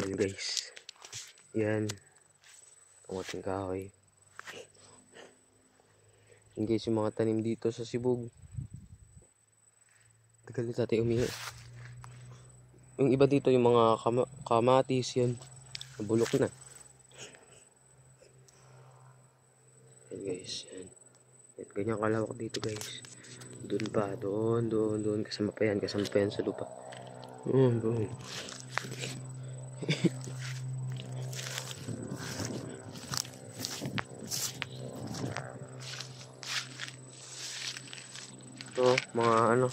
Yan guys. Yan. Ang ating kahoy. Yan guys, yung mga tanim dito sa Sibug. Tagal na tayo umihi. Yung iba dito, yung mga kamatis yan. Nabulok na. Yan guys. Yan. Yan. Ganyan kalawak dito guys. Doon pa. Doon. Kasama pa yan sa lupa. Doon. Ito, mga ano.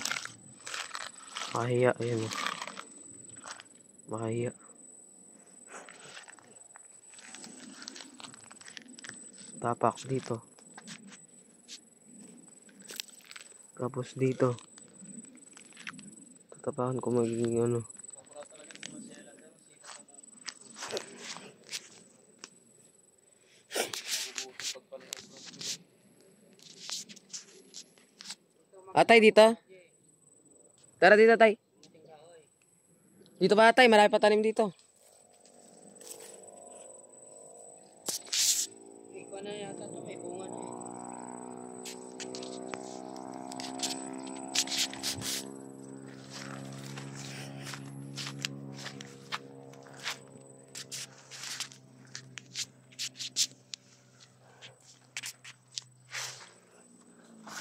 Mahiya. Ayan o. Mahiya. Tapak dito. Tapos dito. Tatapakan ko magiging ano. Atay dito. Tara dito tay. Dito pa tay, marami pa tanim dito. Ikaw na yata ito, may bunga na eh.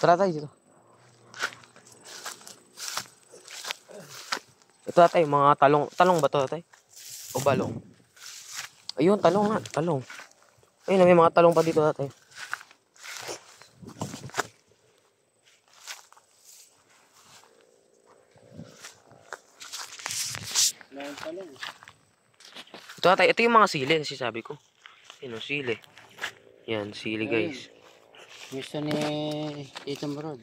Tara tay dito. Ito atay, mga talong. Talong ba to atay? O balong? Ayun, talong nga. Talong. Ayun, may mga talong pa dito atay. Mayroon talong. Ito atay, ito yung mga sili, sabi ko. Ayun, sili. Yan, sili guys. Gusto ni Tito Marod.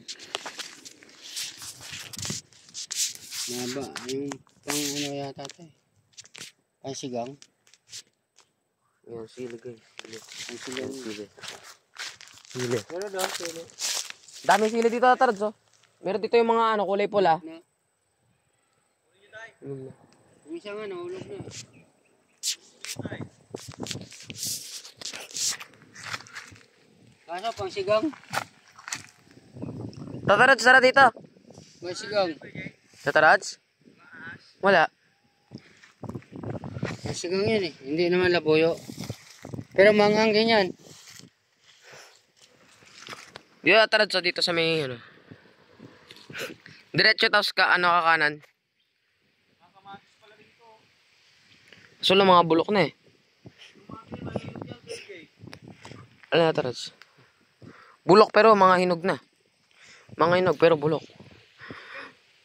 Maba, yung pang ano yata ito eh. Pang sigang. Yan, sili guys. Sili. Ang sigang. Yan, sili. Sili. Pero daw, sili. Dami sili dito atards oh. Meron dito yung mga ano, kulay pula. Na. Yun na. Yung isang ano, ulog na. Kaso, pang sigang. Tatarats, tara dito. Pang sigang. Tatarats? Wala. Pang sigang yan eh. Hindi naman labuyo. Pero manghang ganyan. Yung tatarats dito sa may ano. Diretso tapos ka kanan. So lang mga bulok na eh. Ano na tatarats? Bulok pero mga hinog na. Mga hinog pero bulok.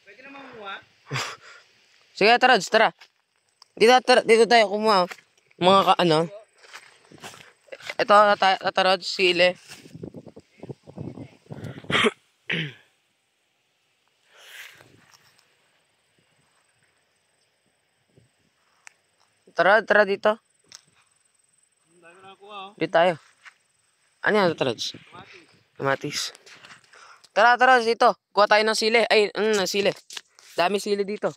Pwede naman kumuha? Sige, Tarads, tara. Dito tayo kumuha. Mga ano. Ito, Tarads, sili. Tara dito. Dito tayo. Ano yan, Tarads? Kamatis. Tara, dito. Kuha tayo ng sili. Ay, sili. Dami sili dito.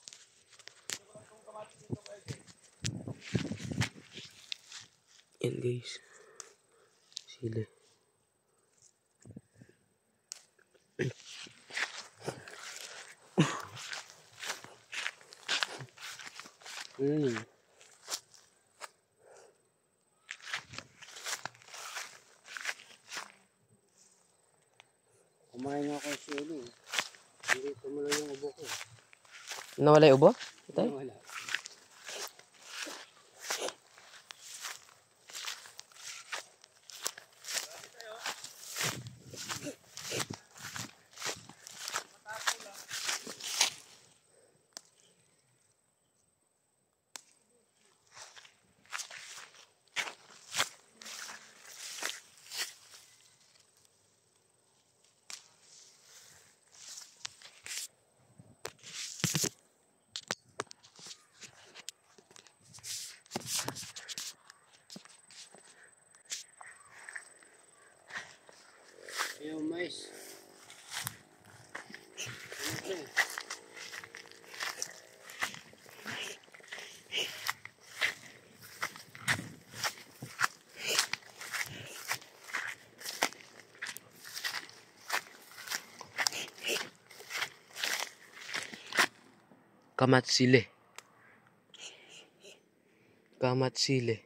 Yan guys. Sili. Kumain ako ng sili. Hindi tumuloy yung ubo ko. Nawala yung ubo? Ito? Wala. Kamatsili. Kamatsili.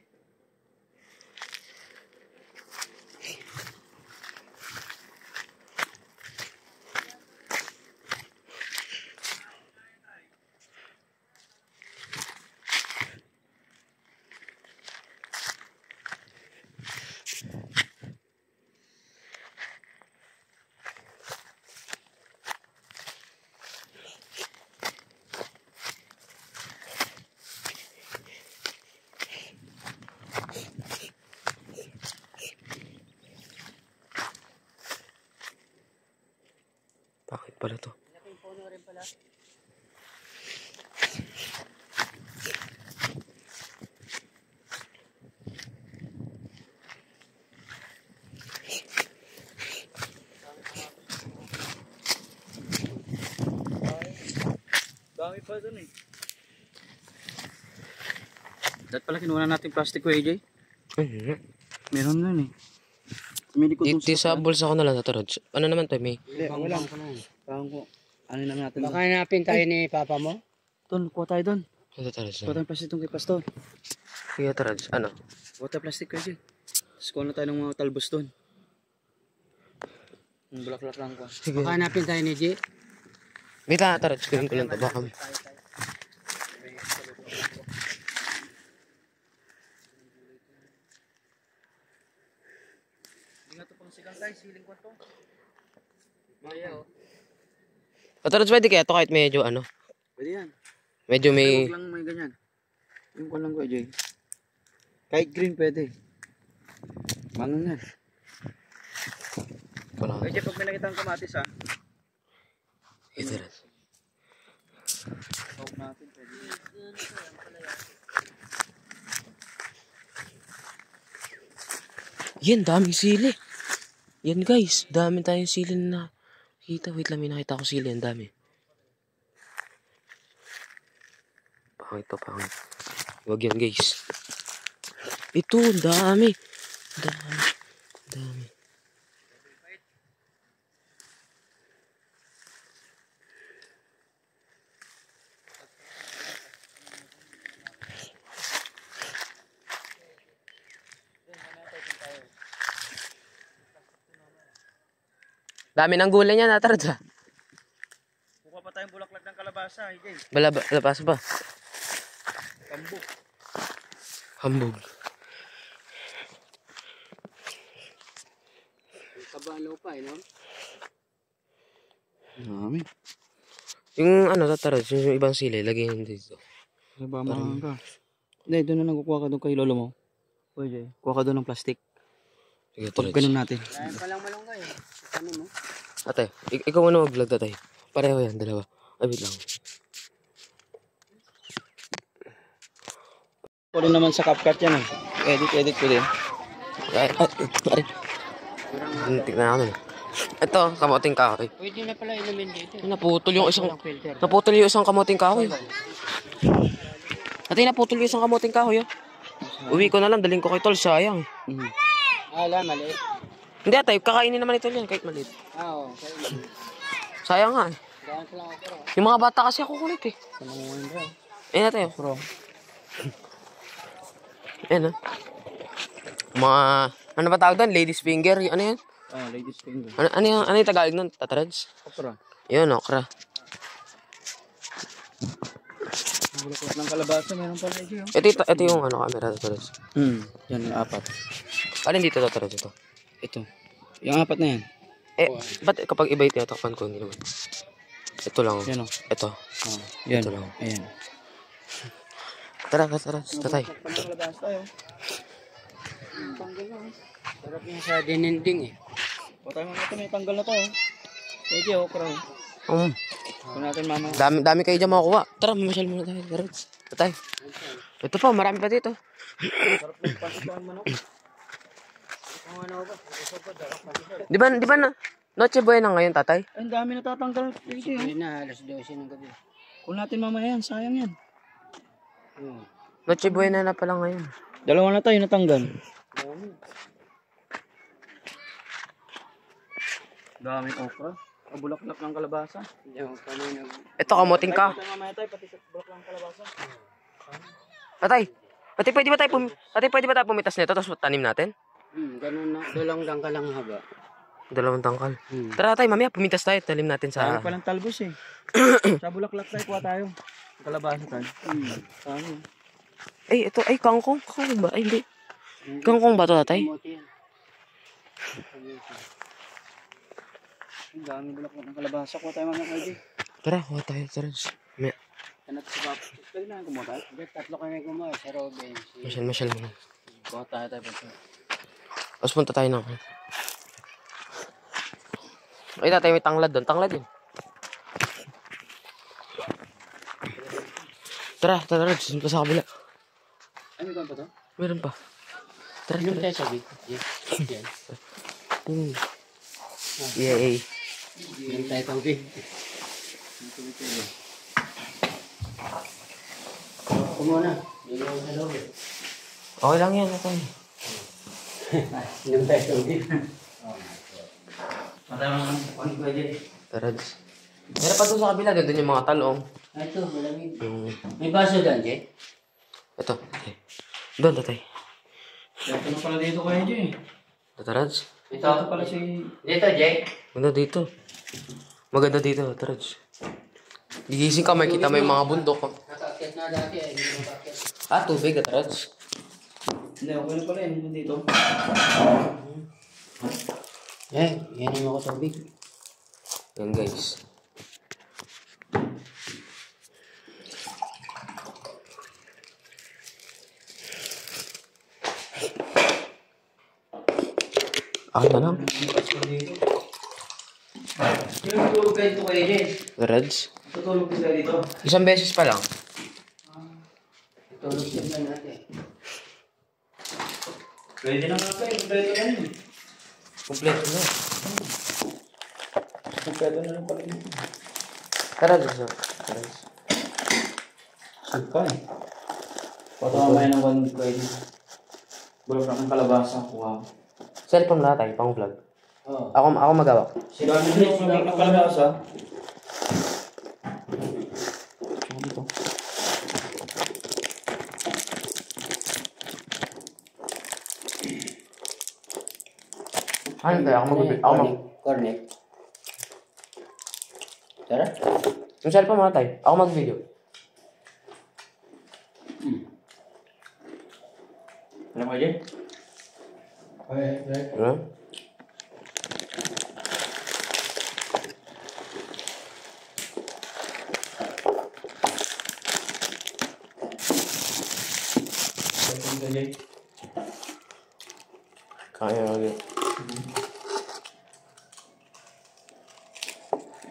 Bakit pala to? Laking puno rin pala. Dami pa dun eh. Dapat pala kinuha natin plastic ko, AJ. Meron dun eh. May likod dun Di sa bulsa ko na lang natarod. Ano naman to? May... Hindi, wala. Parang ko. Ano na natin? Baka hanapin tayo ni Papa mo? Doon, kuha tayo doon. Ano tarod? Kuha tayo plastic doon kay Pastor. Sige tarod. Ano? Kuha tayo plastic ko, AJ. Tapos kuha na tayo ng mga talbos doon. Yung bulak-bulak lang ko. Sige. Baka hanapin tayo ni G. May tarod. Gawin ko lang to. Baka... Hindi nga ito pang sigang tayo. Siling ko ito. Tarod, pwede kaya to kahit medyo ano? Pwede yan. Medyo may... Huwag lang may ganyan. Yung kuha lang ko, AJ. Kahit green pwede. Mangang yan. Wala. AJ, pag may nakita ang kamatis ha. Sige tarod. Talk natin. Pwede. Yan, daming sili. Yan guys, dami tayong sili na kita. Wait lang, may nakita ko sili. Ang dami. Pangit to, pangit. Huwag yan guys. Ito, dami. Dami. Dami. Dami ng gulay niya, natarad ha. Kuha pa tayong bulaklak ng kalabasa, AJ. Labas ba? Kambuk. Hambog. Kabalo pa no? Dami. Yung ano, tatarad, yung ibang sili, lagyan dito. Ano ba mga ka? Hindi, doon na nagkukuha ka doon kay lolo mo. Pwede. Kuha ka doon ng plastic. Sige, Pag tarad. ganun natin. Kaya pa lang malunggay. Ano mo? Ate, ikaw muna mag-vlog tatay. Pareho yan, dalawa. Ay, wait lang. Ko rin naman sa CapCut yan eh. Edit ko din. Ay. Tignan natin. Ito, kamuting kahoy. Pwede na pala inumin dito. Naputol yung isang... Walang filter. Naputol yung isang kamuting kahoy. Ate, naputol yung isang kamuting kahoy. Uwi ko na lang, daling ko kay Tol, sayang. Ala, maliit. Hindi ate, kakainin naman ito yan, kahit maliit. Oo, okay. Sayang nga eh. Daan ko lang ako. Yung mga bata kasi ako kulit eh. Pananguhin bro. Ayun natin. Bro. Ayun mga... Ano ba tawag doon? Ladies finger? Ano yan? Ah, ladies finger. Ano yung Tagalog nun? Tatarads? Okra. Yun, okra. Bulaklak ng kalabasa, meron pa na AJ. Ito yung ano, camera tatarads. Yan yung apat. Alin dito tatarads ito? Ito. Yung apat na yan. Ba't kapag iba yung tinatakpan ko, hindi naman? Ito lang. Yan o. Ito. Oh, yan. Ito lang. Ayan. Tara, tatay. Bulaklak ng kalabasa tayo. Sarap niya sa dininding eh. O tayo natin may tanggal na to. AJ, okra. Kung natin mama. Dami kayo dyan makukuha. Tara, mamasyal muna tayo. Tatay. Ito pa, marami pa dito. Sarap ng pasok ng manok. Di ba na? Noche buena ngayon, tatay? Ay, ang dami natatanggal. AJ, oh. Hindi na, alas 12 ng gabi. Kung natin mamaya yan, sayang yan. Noche buena na pala ngayon. Dalawa na tayo natanggal. Daming okra. Bulaklak ng kalabasa. Yung kanina. Ito, kamuting ka. Tayo mamaya tayo, pati sa bulaklak ng kalabasa. Tatay, tatay, pwede ba tayo pumitas nito tapos tanim natin? Ganun na. Dulang lang ka lang haba. 2 tangkal. Hmm. Tara tay, mamaya pumitas tayo, tanim natin Tayo sa... palang talbos eh. Sa bulaklak tayo, kuha tayo. Kalabasa tayo. Ano? Ay, ito, ay, kangkong. Kangkong ba? Ay, hindi. Kangkong ba ito, tatay? Kamote yan. Ang dami bulaklak ng kalabasa. Kuha tayo mamaya kayo. Tara, kuha tayo, tara. Mamaya. Ano sa baba? Pwede na kumuha tayo. Tatlo kami gumawa. Si Robin. Masyal mo. Kuha tayo tayo. Tapos punta tayo na. Ay, tatay, may tanglad doon. Tanglad yun. Tara, sunod pa sa kabila. Ano ba to? Meron pa. Tara, Inom tara. tayo sabi. Yan. Yay. Inom tayo tubig. Kumuna. Inom sa loob. Okay lang yan, tatay. Inom tayo tubig. Matama naman. Ano ba dyan? Tara, meron pa doon sa kabila. Doon yung mga talong. Ito, malamig. Yung... May baso dyan, Jay? Ito. Doon, tatay. Ito na pala dito kayo dyan eh. Tataraj. Ito pala si... Dito, Jay. Maganda dito. Maganda dito, Tataraj. Gigising ka, makikita mo yung mga bundok. Nakaakyat na dati. Hindi mo nakaakyat. Ah, tubig, Tataraj. Hindi, okay na pala yun dito. Yan ang ako tubig. Yan, guys. Na lang. Tutulog kayo dito kayo dyan. Tataraj. Tutulog kayo dito. Isang beses pa lang. Tulog din na natin. Pwede na nga kayo. Kompleto na yun. Kompleto na. Kompleto na lang pala dito. Tataraj. Tataraj. Sugpa eh. Patawa ng one week kayo dito. Bulaklak ng kalabasa. Wow. Cellphone na tayo, pang vlog. Oo. Ako magawa. Sila nyo yung bulaklak ng kalabasa. Dito. Ano tayo? Cornet. Tara. Yung cellphone mo na tayo. Ako mag-video. Alam mo dyan? Ano? Kaya lagi.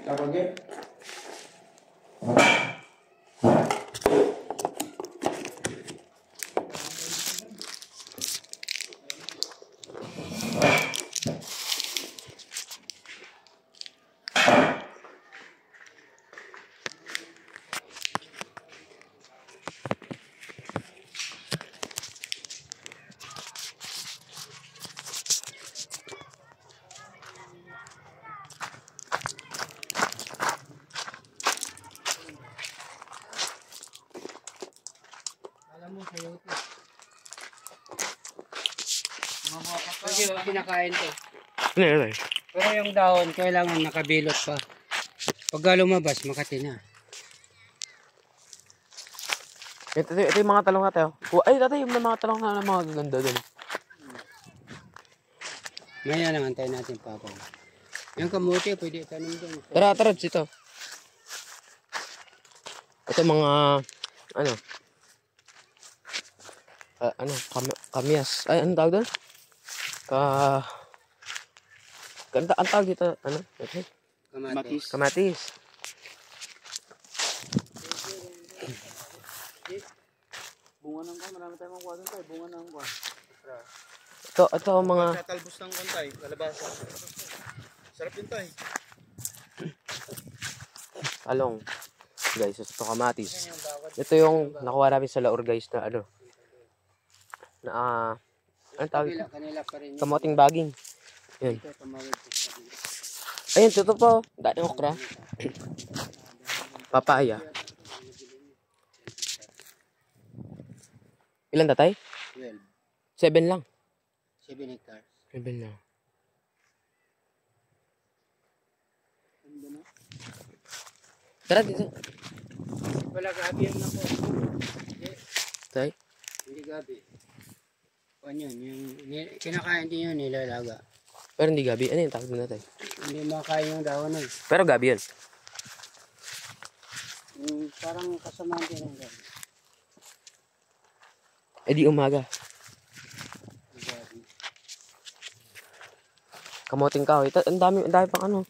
Kapag yan? Alam mo, sayo ito. Kasi pinakain to. Ano? Pero yung dahon, kailangan nakabilot pa. Pagka lumabas, makati na. Ito yung mga talong natin. Ay, tatay, yung mga talong na mga gaganda doon. Maya lang, antayin natin papaw. Yung kamuti, pwede tanim doon. Tara, ito. Ito mga, kamyas. Ay, ano tawag doon? Ang tawag dito, ito? Kamatis. Kamatis. Bunga ng kwan. Marami tayong makuha doon tayo. Bunga ng kwan. Ito ang mga, Tatalbos ng kwan tayo. Kalabasa. Sarap yun tayo. talong. Guys, ito kamatis. Ito yung nakuha namin sa Laur, guys, na ano tawag dito? Kanila pa rin. Kamoting baging. Yun. Ito, tumawid ko sa kanila. Ayun, totoo po. Dahil okra. Papaya. Ilan tatay? 12. 7 lang. 7 hectares. 7 lang. Tara dito. Wala gabi yan ako. Tay? Hindi gabi. Ano yun? Kinakain din yun nilalaga. Pero hindi gabi. Ano yung tawag doon natin? Hindi makain yung daon nun. Pero gabi yun. Parang kasamaan din ang gabi. Eh di umaga. Gabi. Kamoting kahoy. Ang dami pang ano.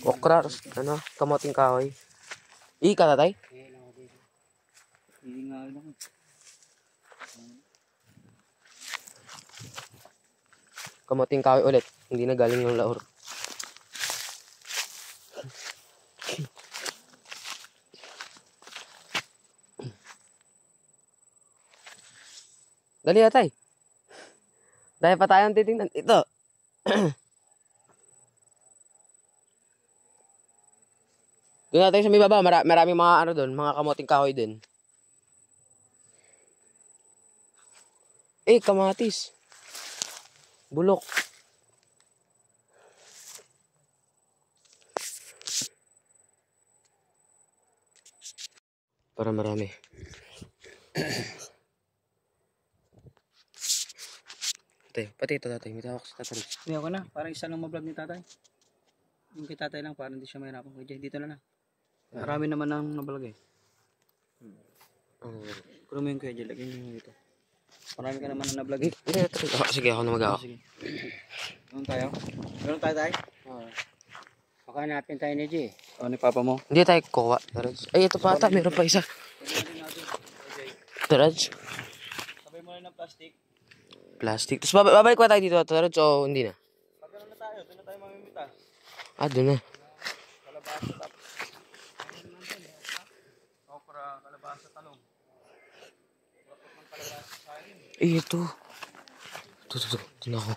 Okra. Ano? Kamoting kahoy. Ika tatay? Kaya lang ako dito. Hindi nga lang. Kamoting kahoy ulit. Hindi na galing ng laor. Dali atay. Dahil pa tayong titingnan. Ito. Doon natin sa may baba. Maraming mga ano doon. Mga kamoting kahoy din. Kamatis. Bulok. Para marami. Pati ito tatay. May tawak sa tatay. Hindi ako na. Parang isa lang mablog ni tatay. Yung kay tatay lang, parang hindi siya mahirapan. Kaya dito na na. Marami naman ang nablog eh. Kung mo yung kuya, lagyan nyo dito. Marami ka naman ang nablog eh. Sige, ako na mag-awak. Sige. Ganun tayo? Ganun tayo tayo? Oo. Baka hanapin tayo ni G. O, ni papa mo. Hindi tayo kukuha. Ay, ito pa ata. Meron pa isa. Taraj. Sabay mo na ng plastic. Plastic. Tapos babalik pa tayo dito. Taraj o hindi na? Pag na tayo, doon na tayo mamimitas. Doon na. Kalabasa tapos. Okra, kalabasa, talong. Ito. Ito. Ito na ako.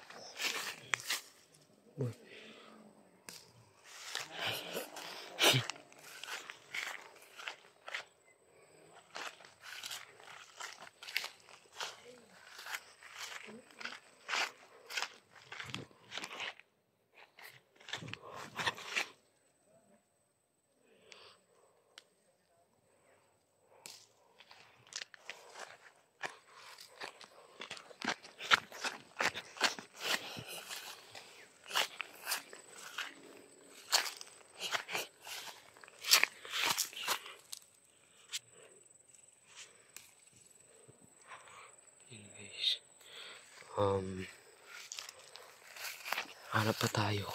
Hanap pa tayo.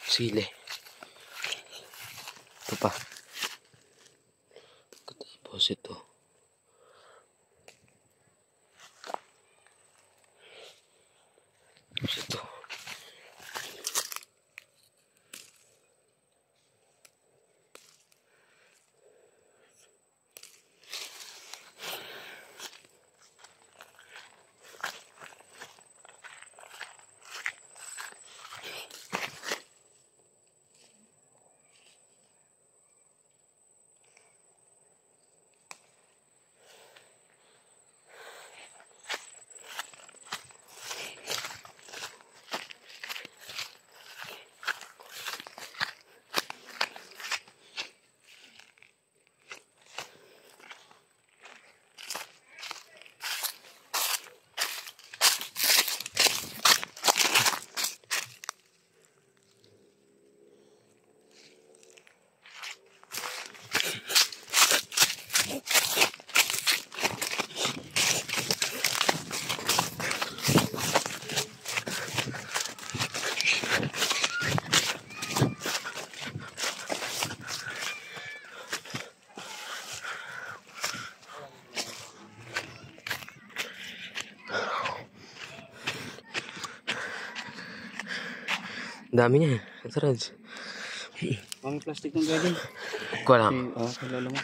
Sili. Ito pa. Tapos ito. Tapos ito. Dami niya. Ito Raj. Mga plastic ng gagawin. Kuha lang. Kalala mo.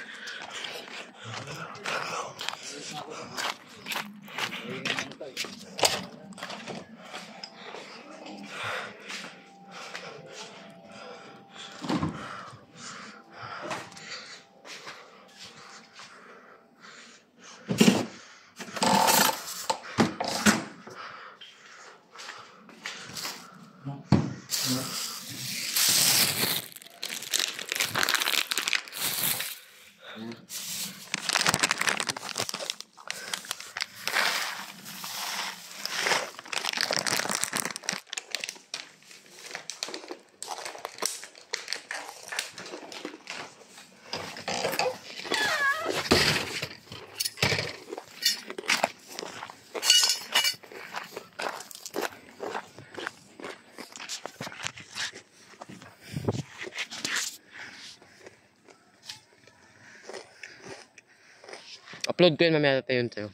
Upload ko yun mamaya tayo yun sa'yo.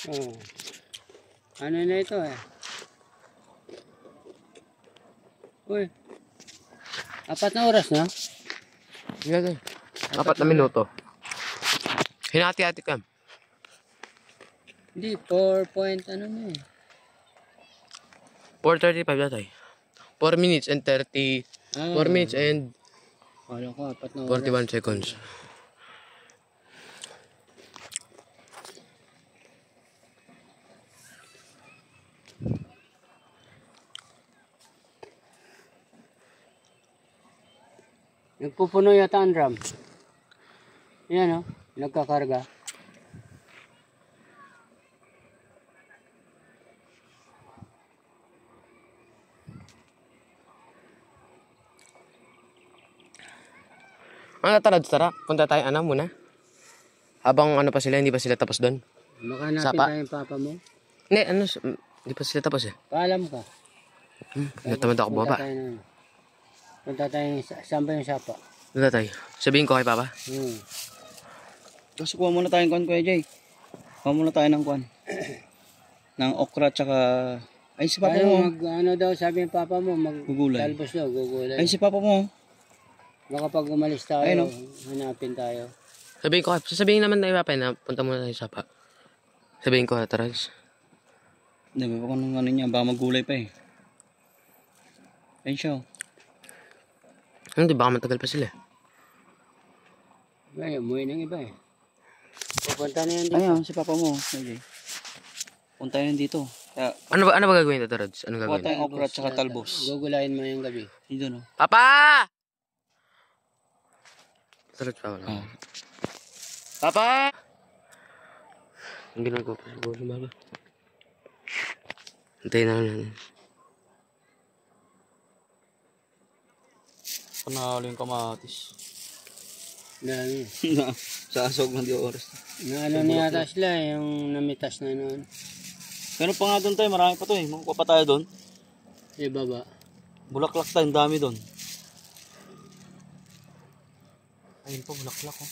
Oo. Ano na ito eh? Uy. 4 na oras na? Yan. 4 na minuto. Hinati-hati ka. Hindi, 4 point ano na eh. 4:35 na tayo. 4 minutes and 30... 4 minutes and Kala ko 4 na oras. 41 seconds. Nagpupuno yata ang drum. Yan o, nagkakarga. Tara. Punta tayo muna. Habang pa sila, hindi pa sila tapos doon. Baka hanapin Sapa. tayo yung papa mo. Hindi, hindi pa sila tapos eh. Paalam ka. Natamad ako baba. Punta tayo, saan ba yung sapa? Punta tayo. Sabihin ko kay Papa. Tapos kuha muna tayong kwan, Kuya Jay. Kuha muna tayo ng kwan. Ng okra tsaka... Ay, si Papa mo. Ano daw sabi ng papa mo, Gugulay. talbos daw, gugulay. Ay, si Papa mo. Baka pag umalis tayo, Ay, no. hanapin tayo. Sabihin naman na Papa na punta muna tayo sa Sapa. Sabihin ko, Taras. Hindi, ba kung ano niya, baka magulay pa eh. Ayun siya. Hindi, baka matagal pa sila. Ay, umuwi ng iba eh. Pupunta na yan dito. Ayun, si Papa mo. Okay. Punta yun dito. Kaya, Ano ba gagawin ito, Taras? Ano kuha gagawin? tayong okra tsaka talbos. Gugulayin mo yung gabi. Dito no. Papa! Taras pa wala. Oh. Papa! Ang ginagawa pa siguro si Baba. Hintayin na lang. Panalo yung kamatis. Dami. Sa asog ng di oras. Na ano na yata sila, yung namitas na noon. Pero pa nga doon tayo, marami pa to eh. Makukuha pa tayo doon. Sa baba. Bulaklak tayo, ang dami doon. Ayun po, bulaklak oh.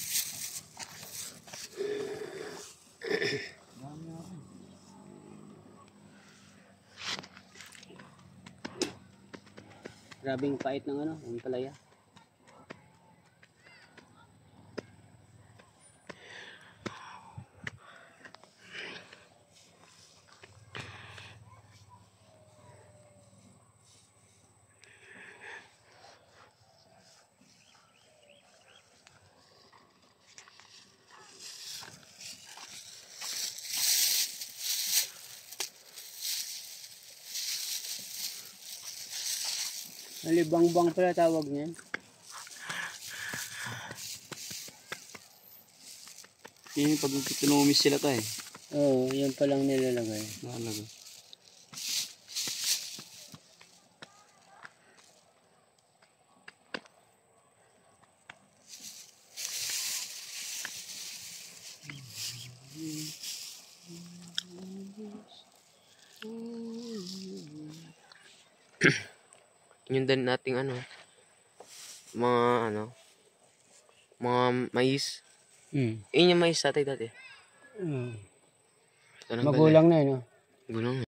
Grabing pait ng ano, ang palaya. Alibang-bang pala tawag niyan. Yun pag tinumis sila tayo. Oo, yan palang nilalagay. Nakalagay. Yun din nating mga mais. Yun yung mais tatay dati. Magulang na eh, no? Gulang.